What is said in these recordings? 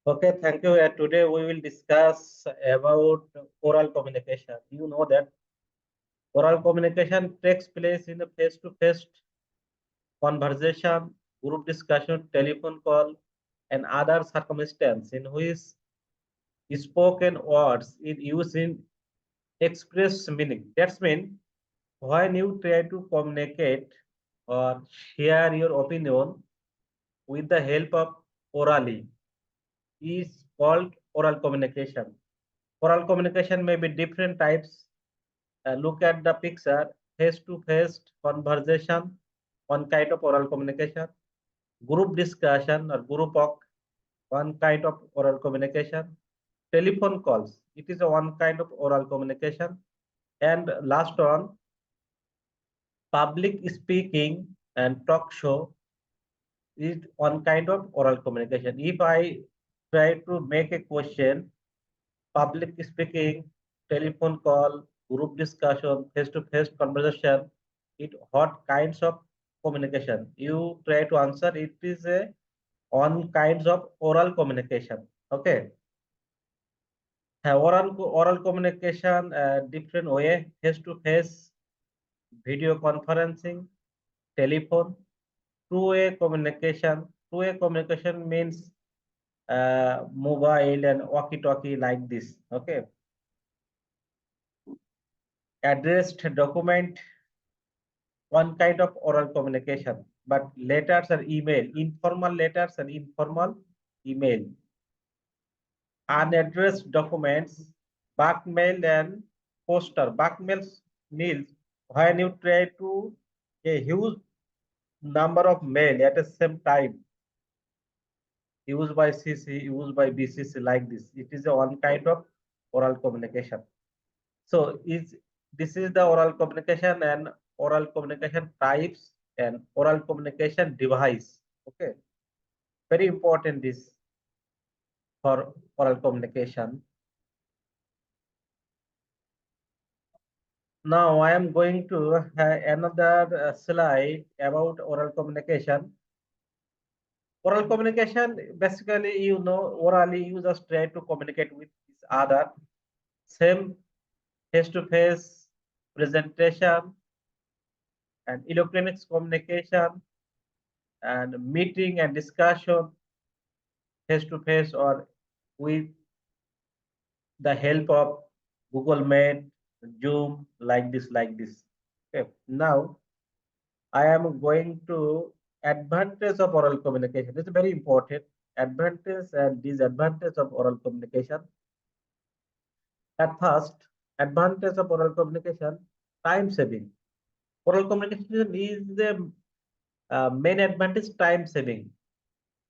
Okay, thank you. Today we will discuss about oral communication. You know that oral communication takes place in a face-to-face conversation, group discussion, telephone call, and other circumstances in which spoken words is used in express meaning. That's mean when you try to communicate or share your opinion with the help of orally is called oral communication. Oral communication may be different types. Look at the picture. Face-to-face conversation, one kind of oral communication. Group discussion or group talk, one kind of oral communication. Telephone calls, it is a one kind of oral communication. And last one, public speaking and talk show is one kind of oral communication. If I try to make a question, public speaking, telephone call, group discussion, face-to-face conversation, it what kinds of communication? You try to answer, it is a on kinds of oral communication. Okay. Oral communication, different way, face-to-face, video conferencing, telephone, two-way communication. Two-way communication means mobile and walkie-talkie like this. Okay. Addressed document, one kind of oral communication, but letters or email, informal letters and informal email. Unaddressed documents, bulk mail and poster. Bulk mails means when you try to a huge number of mail at the same time, used by CC, used by BCC like this. It is a one kind of oral communication. So this is the oral communication and oral communication types and oral communication device. Okay, very important this for oral communication. Now I am going to another slide about oral communication. Oral communication, basically, you know, orally you just try to communicate with each other. Same face-to-face presentation and electronics communication and meeting and discussion face-to-face or with the help of Google Meet, Zoom, like this, like this. Okay. Now I am going to advantage of oral communication. It's very important. Advantage and disadvantage of oral communication. At first, advantage of oral communication, time saving. Oral communication is the main advantage, time saving.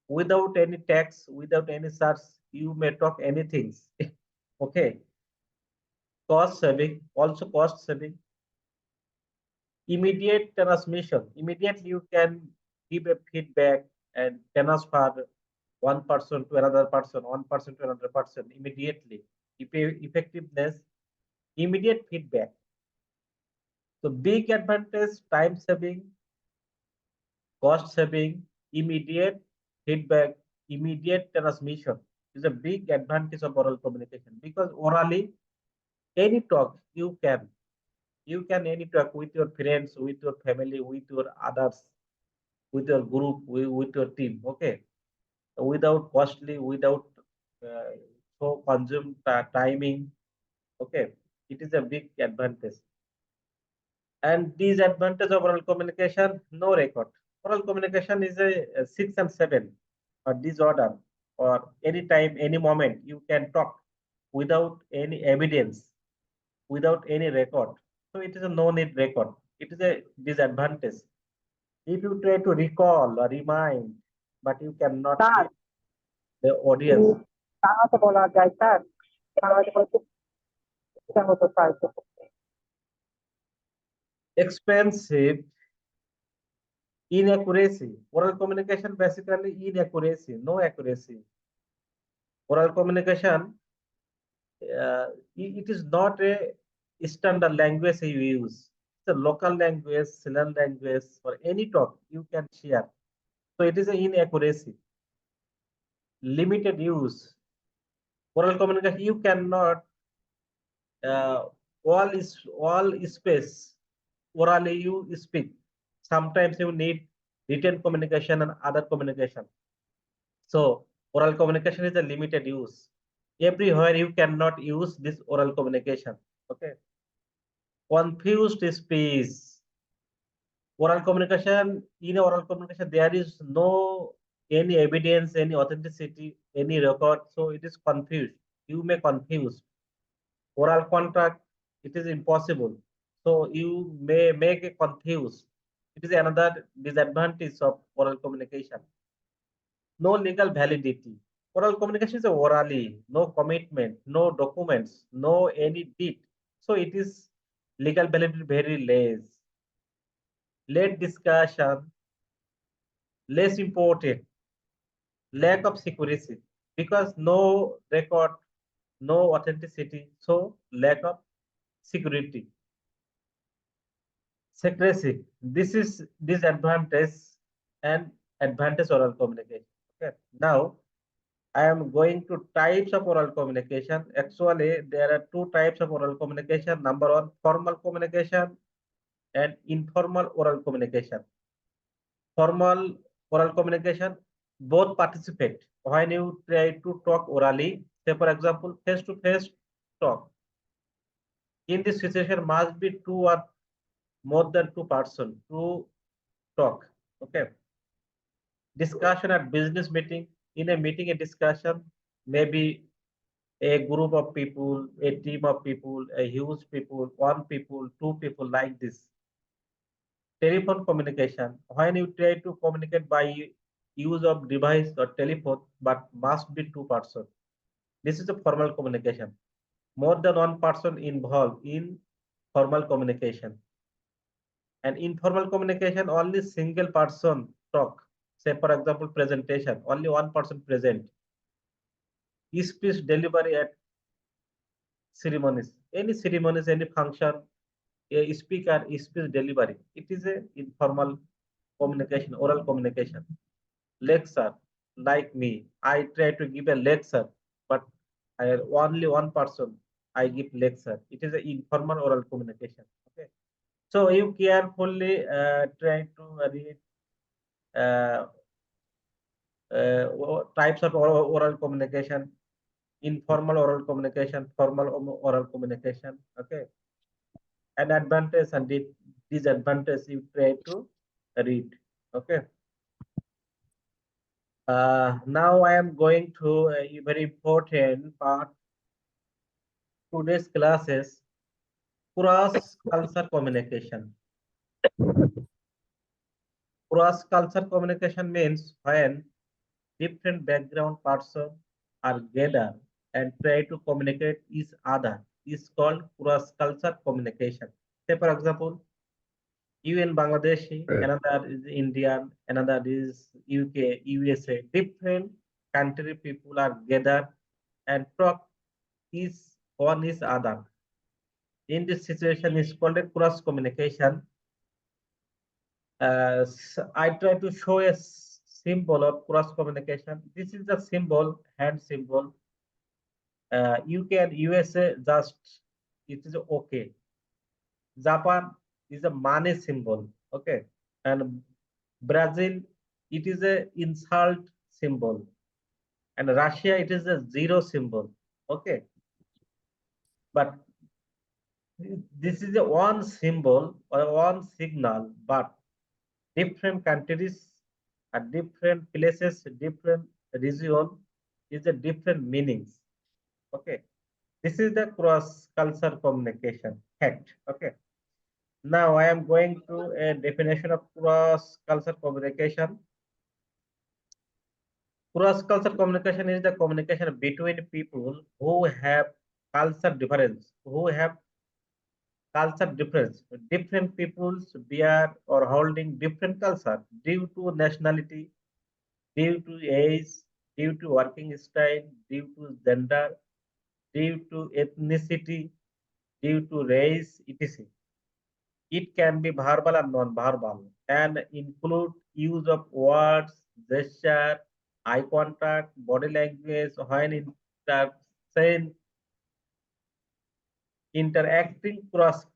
Without any text, without any search, you may talk anything. Okay. Cost saving, also cost saving. Immediate transmission. Immediately you can give a feedback and transfer one person to another person, one person to another person immediately. Effectiveness, immediate feedback. So big advantage, time saving, cost saving, immediate feedback, immediate transmission is a big advantage of oral communication, because orally any talk you can any talk with your friends, with your family, with your others, with your group, with your team. Okay, without costly, without uh, so consume timing. Okay, it is a big advantage. And disadvantage of oral communication, no record. Oral communication is a 6 and 7 or disorder, or anytime, any moment you can talk without any evidence, without any record. So it is a no need record. It is a disadvantage. If you try to recall or remind, but you cannot sir get the audience. বাংলাতে বলা যায় sir বাংলাতে বলতে ইচ্ছা হতো sir Expensive, inaccuracy. Oral communication basically inaccuracy, no accuracy. Oral communication, it is not a standard language you use. It's a local language, slang language, for any talk you can share. So it is an inaccuracy. limited use. Oral communication, you cannot all space orally you speak. Sometimes you need written communication and other communication. So oral communication is a limited use. Everywhere you cannot use this oral communication. Okay. Confused speech. Oral communication, in oral communication, there is no any evidence, any authenticity, any record. So it is confused. You may confuse. Oral contract, it is impossible. So you may make a confuse. It is another disadvantage of oral communication. No legal validity. Oral communication is orally, no commitment, no documents, no any deed. So it is legal validity very less. Late discussion, less important. Lack of secrecy because no record, no authenticity. So lack of security. Secrecy. This is disadvantage and advantage oral communication. Okay. Now I am going to types of oral communication. Actually, there are two types of oral communication. Number one, formal communication and informal oral communication. Formal oral communication, both participate. When you try to talk orally, say for example, face-to-face talk. In this situation, must be two or more than two person to talk. Okay. Discussion at business meeting. In a meeting, a discussion, maybe a group of people, a team of people, a huge people, one people, two people like this. Telephone communication, when you try to communicate by use of device or telephone, but must be two person. This is a formal communication. More than one person involved in formal communication. And informal communication, only single person talk. Say for example, presentation, only one person present. Speech delivery at ceremonies, any function, a speaker speech delivery. It is a informal communication, oral communication. Lecture, like me, I try to give a lecture, but I only one person I give lecture. It is an informal oral communication. Okay, so you carefully try to read uh, types of oral communication, informal oral communication, formal oral communication. Okay, an advantage and disadvantage you try to read. Okay. Now I am going to a very important part today's classes, cross culture communication. Cross culture communication means when different background person are gathered and try to communicate each other is called cross culture communication. Say for example, you in Bangladeshi, another is Indian, another is UK, USA. Different country people are gathered and talk each on each other. In this situation is called a cross communication. I try to show a symbol of cross communication. This is the symbol, hand symbol. UK and USA just it is okay. Japan is a money symbol, okay, and Brazil it is a insult symbol, and Russia it is a zero symbol, okay. But this is a one symbol or one signal, but different countries at different places, different region is a different meanings. Okay. This is the cross culture communication fact. Okay. Now I am going to a definition of cross culture communication. Cross culture communication is the communication between people who have culture difference, who have culture difference. Different peoples bear or holding different culture due to nationality, due to age, due to working style, due to gender, due to ethnicity, due to race, etc. It can be verbal and non-verbal and include use of words, gesture, eye contact, body language, when saying interacting cross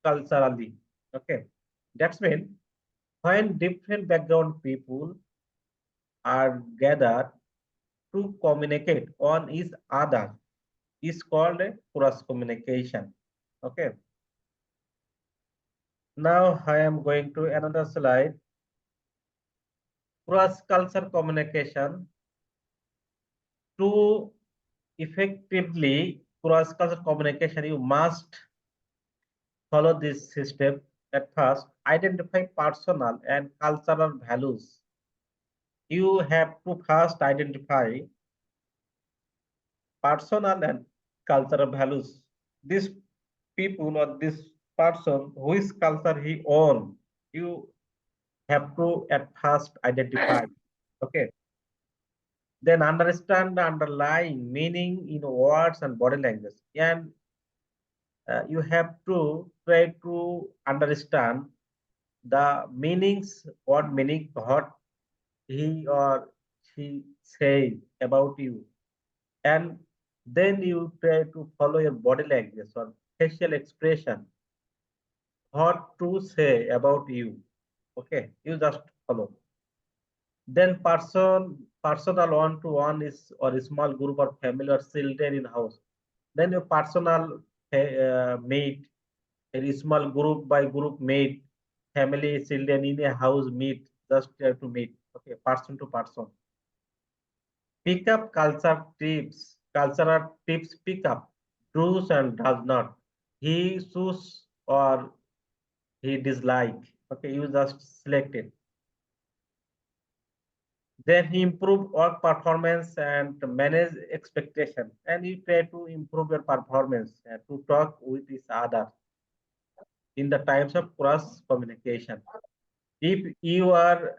culturally. Okay, that's mean when different background people are gathered to communicate on each other is called a cross communication. Okay. Now I am going to another slide. Cross cultural communication. To effectively cross cultural communication, you must follow this system. At first, identify personal and cultural values. You have to first identify personal and cultural values. This people or this person, which culture he own, you have to at first identify. Okay. Then understand the underlying meaning in words and body language. And you have to try to understand the meanings, what he or she say about you. And then you try to follow your body language or facial expression, what to say about you. Okay, you just follow. Then personal one-to-one is or a small group or family or children in house. Then your personal meet, a small group by group meet, family, children in a house meet, just to meet. Okay, person to person. Pick up cultural tips pick up, does and does not. He choose or he dislike. Okay, you just select it. Then he improve work performance and manage expectation. And you try to improve your performance to talk with each other in the times of cross communication. If you are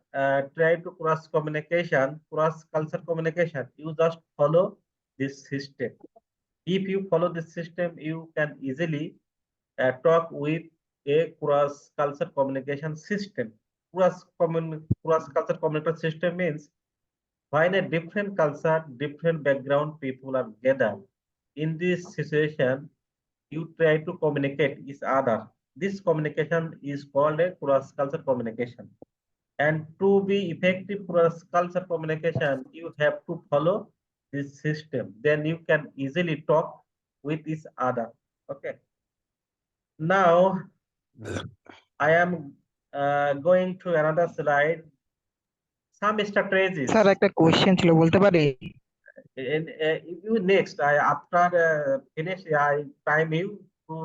try to cross culture communication, you just follow this system. If you follow this system, you can easily talk with a cross culture communication system. Cross culture communication system means when a different culture, different background people are gathered. In this situation, you try to communicate each other. This communication is called a cross culture communication. And to be effective cross culture communication, you have to follow this system. Then you can easily talk with each other. Okay. Now I am going to another slide. Some strategies. Sir একটা question ছিল বলতে পারি? You next. After finish, I time you to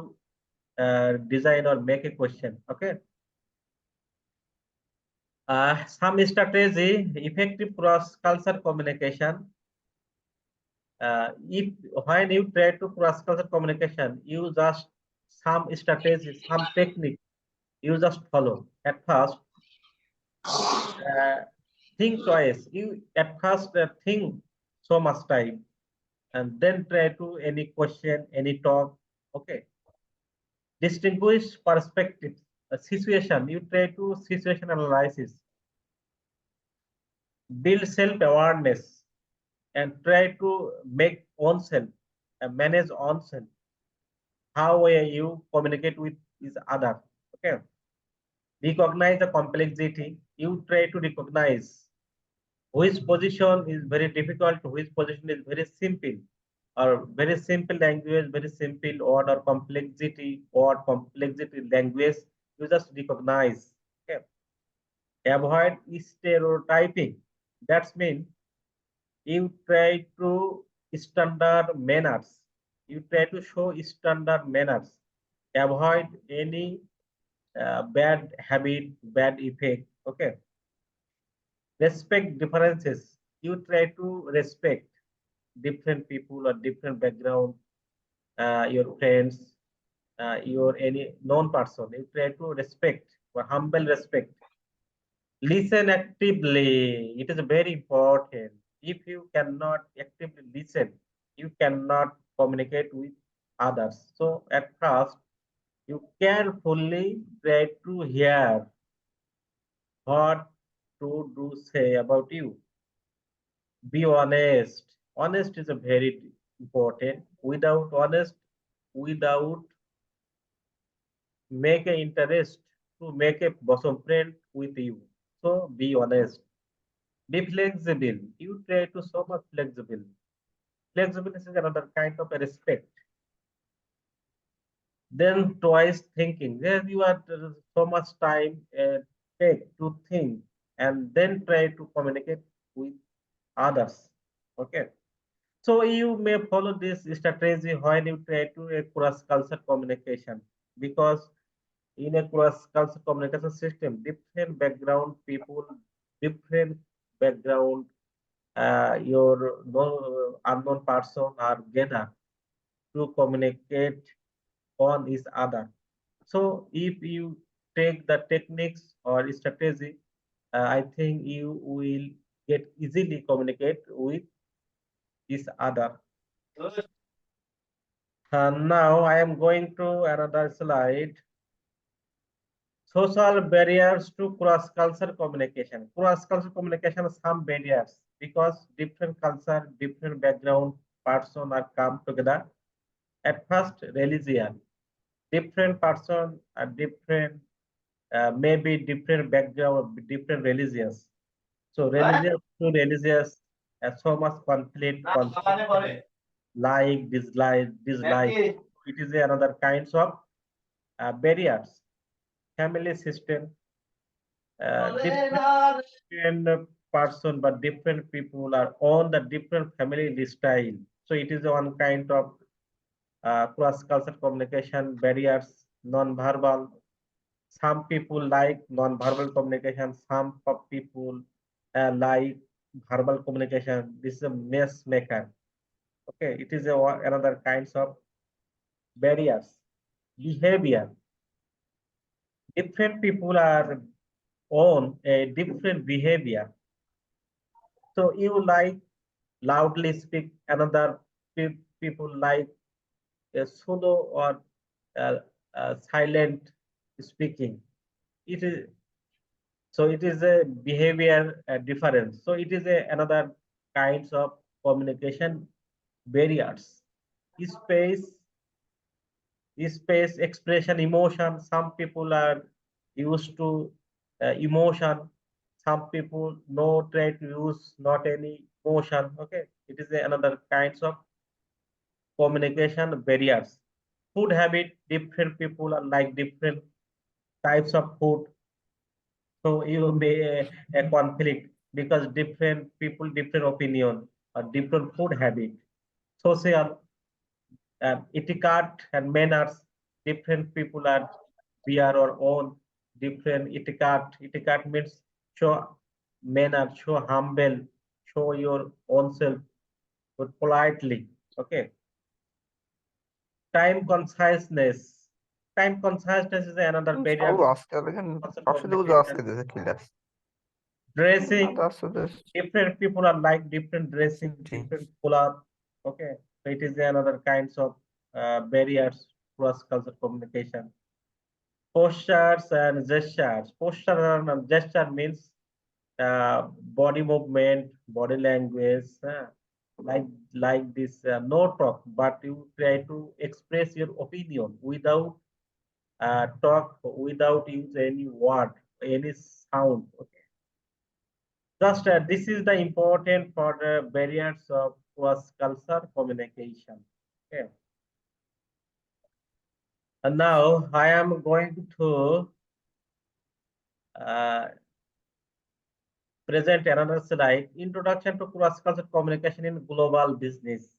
design or make a question. Okay. Some strategy, effective cross culture communication. If when you try to cross culture communication, you just some strategy, some technique you just follow. At first, think twice. You at first think so much time, and then try to any question, any talk. Okay. Distinguish perspectives. A situation, you try to situation analysis. Build self-awareness and try to make oneself and manage oneself. How you communicate with each other. Okay. Recognize the complexity. You try to recognize which position is very difficult, which position is very simple, or very simple language, very simple word, or complexity word, complexity language. You just recognize. Okay. Avoid stereotyping. That's mean you try to standard manners. You try to show standard manners. Avoid any bad habit, bad effect. Okay. Respect differences. You try to respect different people or different background, your friends, your any known person. You try to respect or humble respect. Listen actively. It is very important. If you cannot actively listen, you cannot communicate with others. So at first, you carefully try to hear what to do say about you. Be honest. Honest is a very important. Without make an interest to make a bosom friend with you. So be honest. Be flexible. You try to so much flexible. Flexibility is another kind of a respect. Then twice thinking. There you are so much time take to think and then try to communicate with others. Okay. So you may follow this strategy when you try to a cross-cultural communication, because in a cross-cultural communication system, different background people, different background, your unknown person are gathered to communicate on each other. So if you take the techniques or strategy, I think you will get easily communicate with each other. Now I am going to another slide. Social barriers to cross-cultural communication. Cross-cultural communication has some barriers because different culture, different background person are come together. At first, religion. Different person are different, maybe different background, different religions. So religious to religious, so much conflict, like, dislike. It is another kinds of barriers. Family system, different person, but different people are on the different family style. So it is one kind of cross-cultural communication barriers, non-verbal. Some people like non-verbal communication. Some people like verbal communication. This is a mess maker. Okay, it is another kinds of barriers. Behavior. Different people are on a different behavior. So you like loudly speak, another people like a solo or uh, silent speaking. It is so it is a behavior difference. So it is another kinds of communication barriers. Space, space expression, emotion. Some people are used to emotion. Some people no try to use not any emotion. Okay, it is another kinds of communication barriers. Food habit, different people are like different types of food. So you may a conflict because different people, different opinion, or different food habit. Social etiquette and manners, different people are we are our own different etiquette. Etiquette means show manner, show humble, show your own self, but politely. Okay. Time consciousness. Time consciousness is another barrier. صعوبة عسكرية لكن Social أعتقد عسكري communication. ذاك اللاس Dressing. أعتقد Different people are like different dressing, different color. Okay, so it is another kinds of barriers cross cultural communication. Postures and gestures. Posture and gesture means body movement, body language, like this. No talk, but you try to express your opinion without talk, without use any word, any sound. Okay. Just this is the important for the barriers of cross-cultural communication. Okay. And now I am going to uh, present another slide, Introduction to Cross-Cultural Communication in Global Business.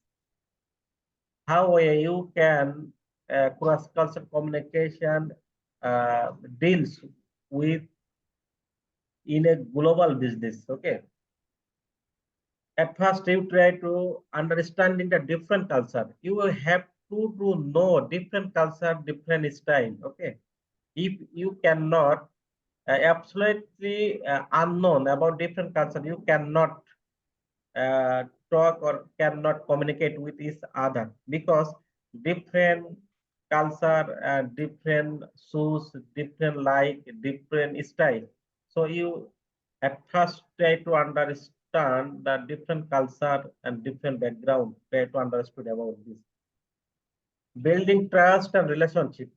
How you can cross-cultural communication deals with in a global business. Okay. At first, you try to understanding the different culture. You will have to know different culture, different style. Okay. If you cannot absolutely unknown about different culture, you cannot talk or cannot communicate with each other, because different culture and different shoes, different different style. So you at first try to understand understand the different culture and different background, try to understand about this. Building trust and relationship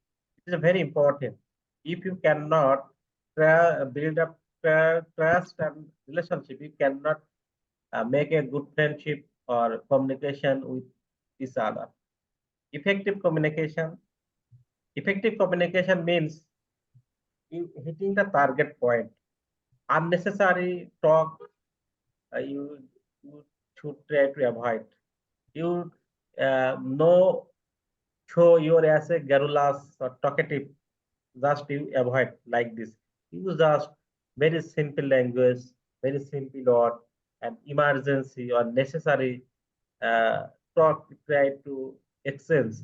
is very important. If you cannot build up trust and relationship, you cannot make a good friendship or communication with each other. Effective communication. Effective communication means you hitting the target point. Unnecessary talk you should try to avoid. You know, show your as a garrulous or talkative, just you avoid like this. Use just very simple language, very simple word, and emergency or necessary talk try to exchange.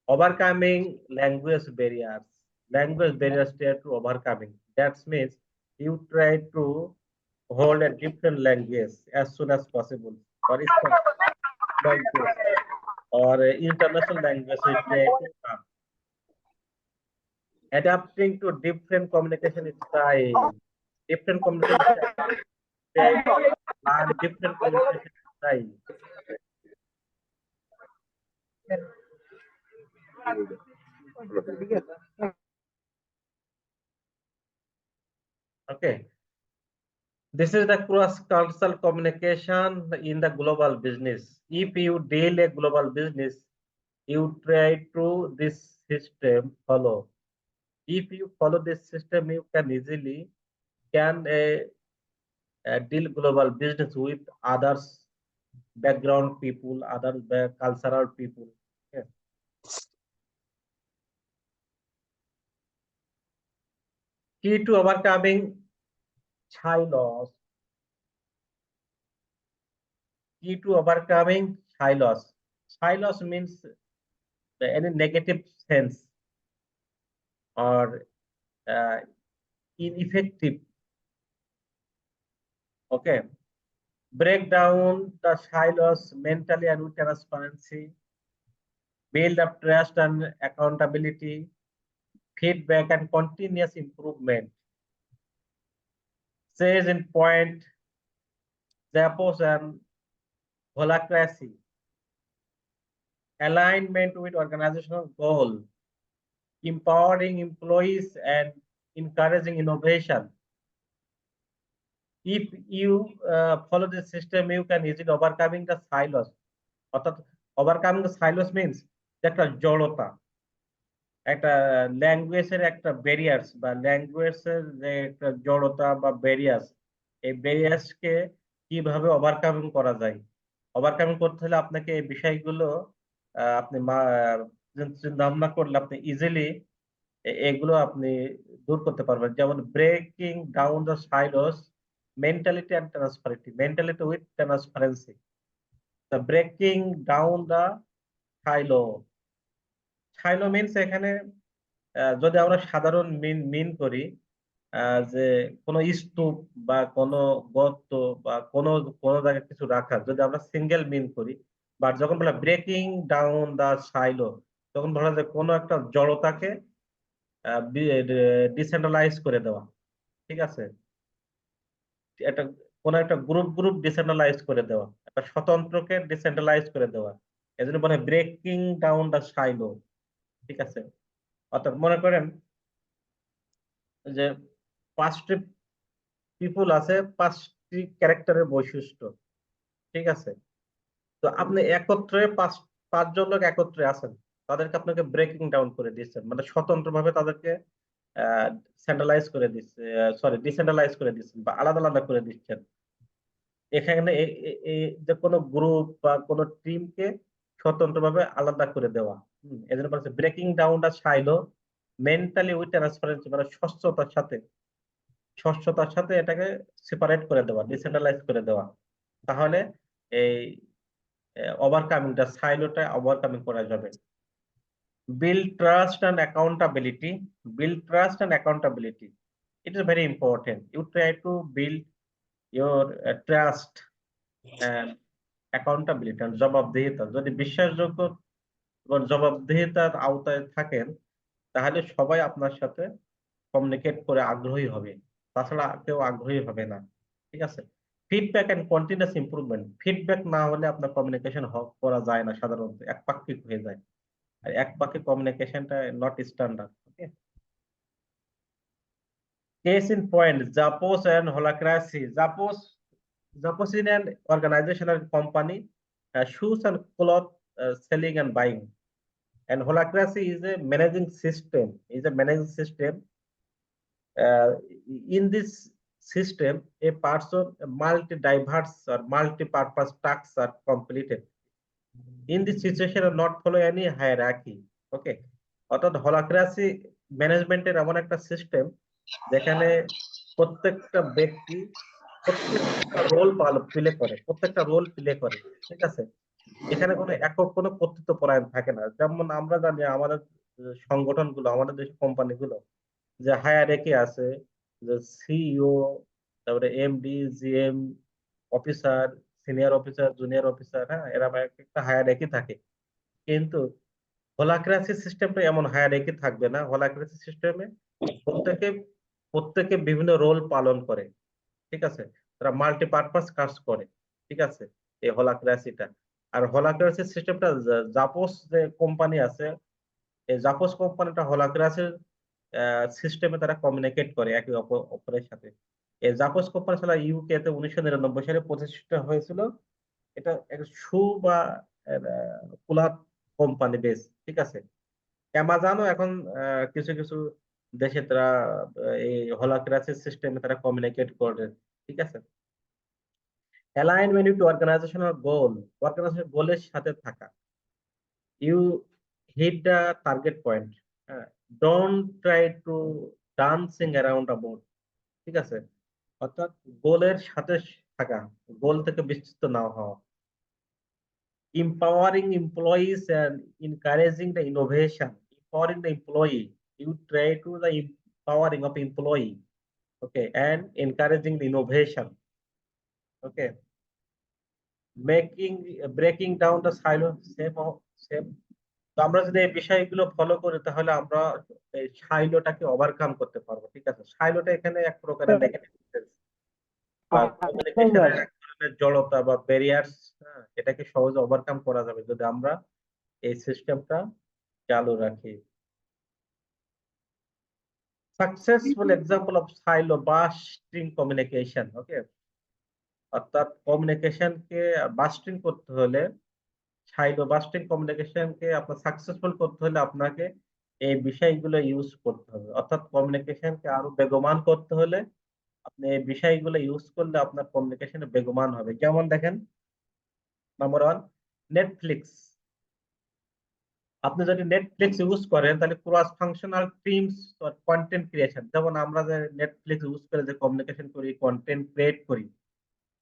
Overcoming language barriers. Language barriers try to overcoming. That means you try to hold a different language as soon as possible, or language or international language. We try to adapting to different communication style. Different communication style. Learn different communication style. Okay. This is the cross-cultural communication in the global business. If you deal a global business, you try to this system follow. If you follow this system, you can easily deal global business with others background people, other cultural people. Yeah. Key to overcoming child loss. Key to overcoming child loss. Child loss means any negative sense or ineffective. Okay. Break down the silos mentally and with transparency. Build up trust and accountability. Feedback and continuous improvement. Says in point, Zappos and holacracy. Alignment with organizational goal. Empowering employees and encouraging innovation. If you follow this system, you can easily overcoming the silos. Overcoming the silos means একটা জড়তা, একটা ল্যাঙ্গুয়েজের একটা barriers বা ল্যাঙ্গুয়েজের যে একটা জড়তা বা barriers, এই ব্যারিয়ার্সকে কিভাবে ওভারকামিং করা যায়। ওভারকামিং করতে হলে আপনাকে এই বিষয়গুলো আপনি চিন্তা ভাবনা করলে আপনি ইজিলি এগুলো আপনি দূর করতে পারবেন। যেমন breaking down the silos, mentality and transparency, mentality with transparency. The breaking down the silo. Silo means এখানে যদি আমরা সাধারণ মিন করি যে কোনো স্তূপ বা কোনো গর্ত বা কোনো কোনো জায়গায় কিছু রাখা, যদি আমরা সিঙ্গেল মিন করি, বাট যখন বলা ব্রেকিং ডাউন দা সাইলো, তখন বলা যায় কোনো একটা জড়তাকে ডিসেন্ট্রালাইজ করে দেওয়া। ঠিক আছে, একটা কোনো একটা গ্রুপ ডিসেন্ট্রালাইজ করে দেওয়া, একটা স্বতন্ত্রকে ডিসেন্ট্রালাইজ করে দেওয়া, এজন্য বলে ব্রেকিং ডাউন দা সাইলো। ঠিক আছে, অর্থাৎ মনে করেন যে 5টি পিপুল আছে, 5টি ক্যারেক্টারের বৈশিষ্ট্য। ঠিক আছে, তো আপনি একত্রে 5জন লোক একত্রে আছেন, তাদেরকে আপনাকে ব্রেকিং ডাউন করে দিচ্ছেন, মানে স্বতন্ত্রভাবে তাদেরকে সেন্ট্রালাইজ করে দিচ্ছে, সরি ডিসেন্ট্রালাইজ করে দিচ্ছেন বা আলাদা আলাদা করে দিচ্ছেন। এখানে যে কোনো গ্রুপ বা কোনো টিমকে স্বতন্ত্রভাবে আলাদা করে দেওয়া। এজন্য বলছে breaking down the silo mentally with transparency, মানে স্বচ্ছতার সাথে এটাকে সেপারেট করে দেওয়া, ডিসেন্ট্রালাইজ করে দেওয়া। তাহলে এই ওভারকামিং দা সাইলোটা ওভারকামিং করা যাবে। Build trust and accountability. Build trust and accountability. It is very important. You try to build your trust and accountability and জবাবদিহিতা। যদি বিশ্বাসযোগ্য এবং জবাবদিহিতার আওতায় থাকেন, তাহলে সবাই আপনার সাথে কমিউনিকেট করে আগ্রহী হবে, তাছাড়া কেউ আগ্রহী হবে না। ঠিক আছে, feedback and continuous improvement. Feedback না হলে আপনার কমিউনিকেশন করা যায় না, সাধারণত একপাক্ষিক হয়ে যায়। আর একপাক্ষিক কমিউনিকেশনটা not standard. Okay, case in point, Zappos and Holacracy. Zappos is an organizational company, shoes and cloth selling and buying. And Holacracy is a managing system. Uh, in this system, a person, multi-diverse or multi-purpose tasks are completed. In this situation, not follow any hierarchy. Okay, অর্থাৎ হোলাক্রাসি ম্যানেজমেন্টের এমন একটা system যেখানে প্রত্যেকটা ব্যক্তি প্রত্যেকটা role play করে, ঠিক আছে। এখানে কোনো একক কোনো কর্তৃত্ব পরায়ণ থাকে না। যেমন আমরা জানি আমাদের সংগঠনগুলো, আমাদের দেশের কোম্পানিগুলো যে হায়ারার্কি আছে, যে সিইও, তারপরে MD, GM, officer, senior officer, junior officer, হ্যাঁ, এরা একটা হায়ারার্কি থাকে। কিন্তু হোলাক্রাসি সিস্টেমটা এমন হায়ারার্কি থাকবে না। হোলাক্রাসি সিস্টেমে প্রত্যেকে প্রত্যেকে বিভিন্ন রোল পালন করে, ঠিক আছে। তারা মাল্টিপারপাস কাজ করে, ঠিক আছে, এই হোলাক্রাসিটা। আর হোলাক্রাসি সিস্টেমটা জাপোস যে কোম্পানি আছে, এই জাপোস কোম্পানিটা হোলাক্রাসির সিস্টেমে তারা কমিউনিকেট করে একে অপরের সাথে। এই জাপোস কোম্পানি সালা ইউকে তে 1999 সালে প্রতিষ্ঠিত হয়েছিল। এটা একটা শু বা কুলার কোম্পানি বেস, ঠিক আছে। অ্যামাজনও এখন কিছু কিছু দেশে তারা এই হোলাক্রাসি সিস্টেমে তারা কমিউনিকেট করে, ঠিক আছে। অ্যালাইনমেন্ট টু অর্গানাইজেশনাল গোলের সাথে থাকা। You hit the target point, don't try to dancing around about, ঠিক আছে। অর্থাৎ গোলের সাথে থাকা, গোল থেকে বিচ্যুত না হওয়া। empowering employees and encouraging the innovation. Empowering the employee, you try to the empowering of employee, okay, and encouraging the innovation, okay, breaking down the silo, same. তো আমরা যদি এই বিষয়গুলো ফলো করি তাহলে আমরা এই সাইলোটাকে ওভারকাম করতে পারবো, ঠিক আছে। সাইলোটা এখানে এক প্রকারের নেগেটিভ বা কমিউনিকেশনের এক ধরনের জড়তা বা ব্যারিয়ার্স, এটাকে সহজে ওভারকাম করা যাবে যদি আমরা এই সিস্টেমটা চালু রাখি। Successful example of silo busting communication, okay. অর্থাৎ কমিউনিকেশনকে বাস্টিং করতে হলে, সাইলো বাস্টিং কমিউনিকেশনকে আপনার সাকসেসফুল করতে হলে আপনাকে এই বিষয়গুলো ইউজ করতে হবে। অর্থাৎ কমিউনিকেশনকে আরো বেগবান করতে হলে আপনি এই বিষয়গুলো ইউজ করলে আপনার কমিউনিকেশন বেগবান হবে। যেমন দেখেন, নাম্বার 1, নেটফ্লিক্স। আপনি যদি নেটফ্লিক্স ইউজ করেন তাহলে cross functional teams for content creation, যেমন আমরা যে নেটফ্লিক্স ইউজ করে যে কমিউনিকেশন করি, কন্টেন্ট ক্রিয়েট করি,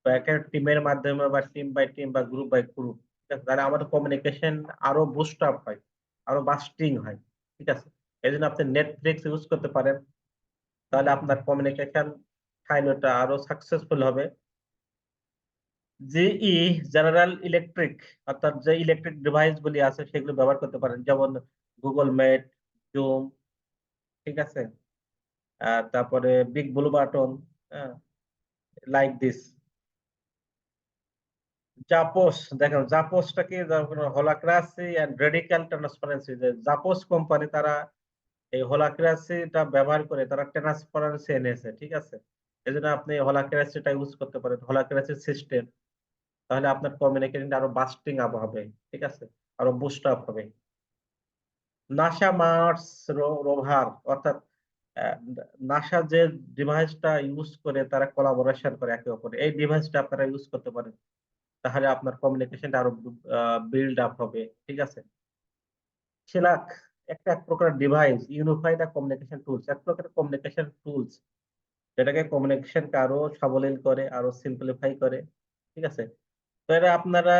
বা একটা টিমের মাধ্যমে বা টিম বাই টিম বা গ্রুপ বাই গ্রুপ, ঠিক আছে, তাহলে আমাদের কমিউনিকেশন আরো বুস্ট আপ হয়, আরো বাস্টিং হয়, ঠিক আছে। এই জন্য আপনি নেটফ্লিক্স ইউজ করতে পারেন, তাহলে আপনার কমিউনিকেশন ফাইলটা আরো সাকসেসফুল হবে। জিই, জেনারেল ইলেকট্রিক, অর্থাৎ যে ইলেকট্রিক ডিভাইস গুলি আছে সেগুলো ব্যবহার করতে পারেন, যেমন গুগল মিট, জুম, ঠিক আছে, তারপরে big blue button, like this. Zappos, দেখেন জাপোসটাকে হোলাক্রাসি এন্ড রেডিক্যাল ট্রান্সপারেন্সি, যে জাপোস কোম্পানি তারা এই হোলাক্রাসিটা ব্যবহার করে তারা ট্রান্সপারেন্সি এনেছে, ঠিক আছে। এই জন্য আপনি হোলাক্রাসিটা ইউজ করতে পারেন, হোলাক্রাসি সিস্টেম, তাহলে আপনার কমিউনিকেশনটা আরো বাস্টিং আপ হবে, ঠিক আছে, আরো বুস্ট আপ হবে। নাসা মার্স রোভার, অর্থাৎ নাসা যে ডিভাইসটা ইউজ করে তারা কোলাবোরেশন করে একে অপরে, এই ডিভাইসটা আপনারা ইউজ করতে পারেন, তাহলে আপনার কমিউনিকেশনটা আরো বিল্ড আপ হবে, ঠিক আছে। সেলাক একটা এক প্রকার ডিভাইস, ইউনিফাইড কমিউনিকেশন টুলস, এক প্রকার কমিউনিকেশন টুলস, যেটাকে কমিউনিকেশনকে আরো সাবলীল করে, আরো সিম্পলিফাই করে, ঠিক আছে। তো এটা আপনারা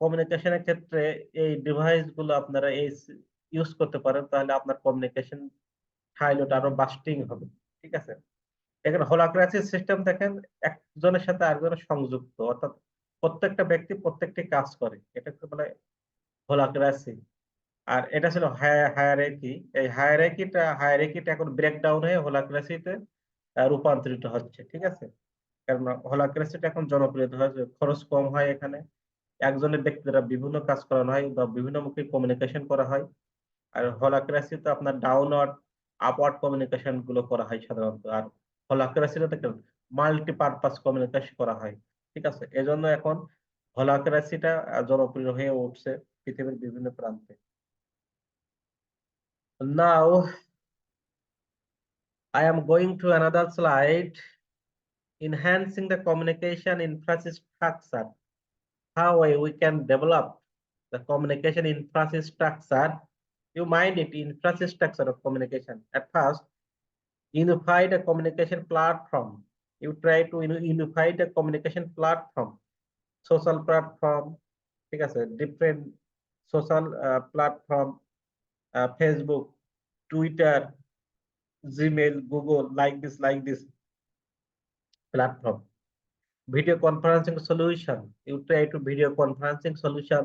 কমিউনিকেশনের ক্ষেত্রে এই ডিভাইস গুলো আপনারা এই ইউজ করতে পারেন, তাহলে আপনার কমিউনিকেশন ফাইলটা আরো বাস্টিং হবে, ঠিক আছে। এখানে হোলাক্রাসি সিস্টেম দেখেন একজনের সাথে আরেকজনের সংযুক্ত, অর্থাৎ প্রত্যেকটা ব্যক্তি প্রত্যেকটি কাজ করে, এটাকে বলে হোলাক্রাসি। আর এটা ছিল হায়ারার্কি। এই হায়ারার্কিটা এখন ব্রেকডাউন হয়ে হোলাক্রাসিতে রূপান্তরিত হচ্ছে, ঠিক আছে। কারণ হোলাক্রেসিটা এখন জনপ্রিয় হয়েছে, খরচ কম হয় এখানে। একজনের ব্যক্তি দ্বারা বিভিন্ন কাজ করানো হয় বা বিভিন্ন মুখে কমিউনিকেশন করা হয়। আর হোলাক্রেসিতে আপনার ডাউনওয়ার্ড আপওয়ার্ড কমিউনিকেশন গুলো করা হয় সাধারণত। আর হোলাক্রেসিতে দেখেন মাল্টিপারপাস কমিউনিকেশন করা হয়। ঠিক আছে, এজন্য এখন হোলাক্রেসিটা জনপ্রিয় হয়ে উঠছে পৃথিবীর বিভিন্ন প্রান্তে। নাও I am going to another slide. Enhancing the communication infrastructure. How we can develop the communication infrastructure. You mind it, infrastructure of communication. At first, unify the communication platform. You try to unify the communication platform, social platform, ঠিক আছে, different social platform, Facebook, Twitter, Gmail, Google, like this platform. Video conferencing solution. You try to video conferencing solution.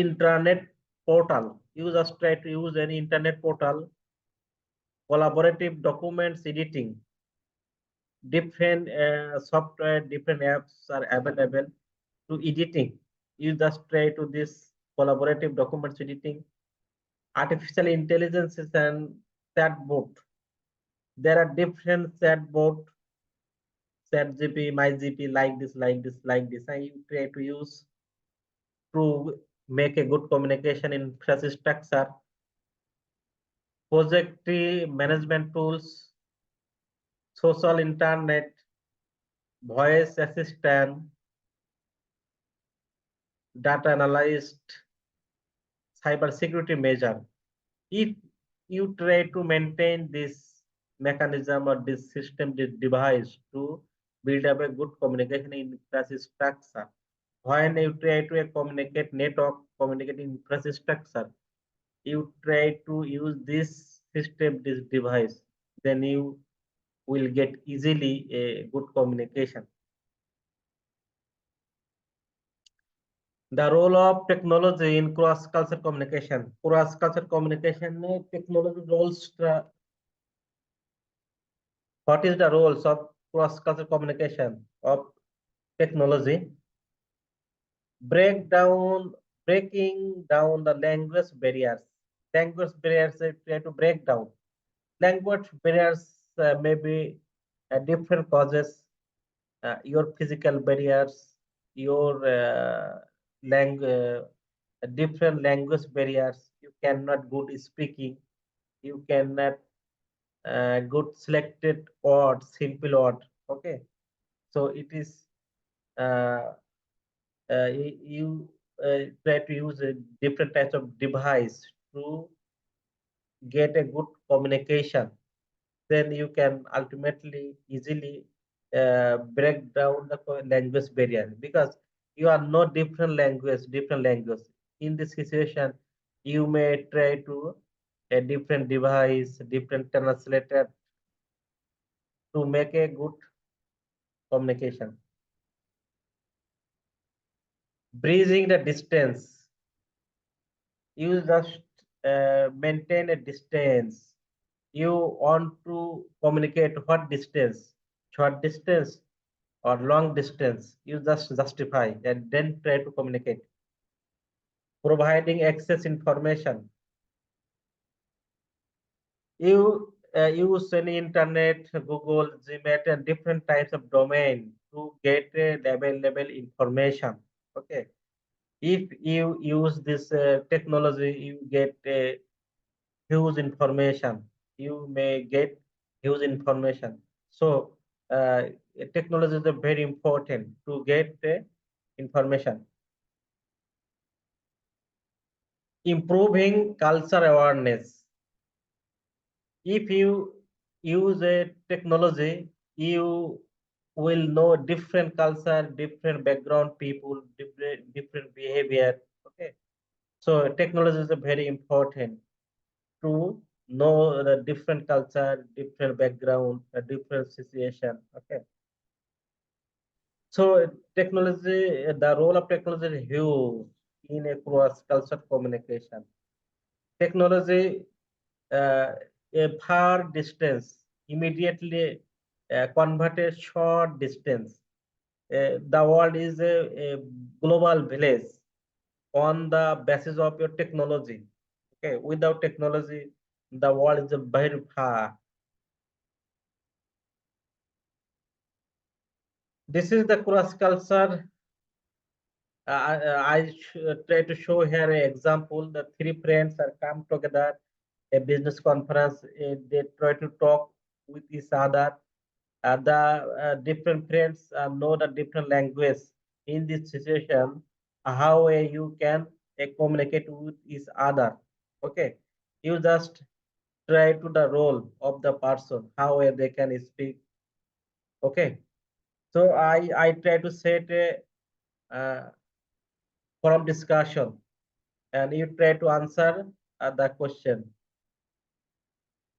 Internet portal. You just try to use any internet portal. Collaborative documents editing. Different software, different apps are available to editing. You just try to this collaborative documents editing. Artificial intelligence and chatbot. There are different chatbot, ChatGPT, MyGP, like this, and you try to use to make a good communication infrastructure. Project management tools, social internet, voice assistant, data analyst, cyber security measure. If you try to maintain this mechanism or this system, this device to build up a good communication infrastructure, when you try to communicate network, communicate infrastructure, you try to use this system, this device, then you will get easily a good communication. The role of technology in cross-cultural communication. Cross-cultural communication technology roles. What is the roles of cross-cultural communication of technology? Breaking down the language barriers. Language barriers try to break down. Language barriers may be different causes. Your physical barriers, your different language barriers. You cannot good speaking. You cannot good selected word, simple word. Okay, so it is you try to use different types of device to get a good communication. Then you can ultimately easily break down the language barrier, because you are not different language. In this situation, you may try to a different device, different translator to make a good communication. Bridging the distance. You just maintain a distance. You want to communicate what distance, short distance or long distance. You just justify and then try to communicate. Providing access information. You use any internet, Google, Gmail, and different types of domain to get level information. Okay. If you use this technology, you get huge information. You may get huge information. So technology is very important to get information. Improving culture awareness. If you use a technology, you will know different culture, different background people, different behavior. Okay, so technology is very important to know the different culture, different background, a different situation. Okay, so technology, the role of technology is huge in a cross-cultural communication. Technology, a far distance. immediately convert a short distance. The world is a global village on the basis of your technology. Okay, without technology, the world is very far. This is the cross culture. Try to show here an example. The three friends are come together, a business conference. They try to talk with each other. The different friends know the different language. In this situation, how you can communicate with each other. Okay, you just try to the role of the person, how they can speak. Okay, so I try to set a forum discussion, and you try to answer the question.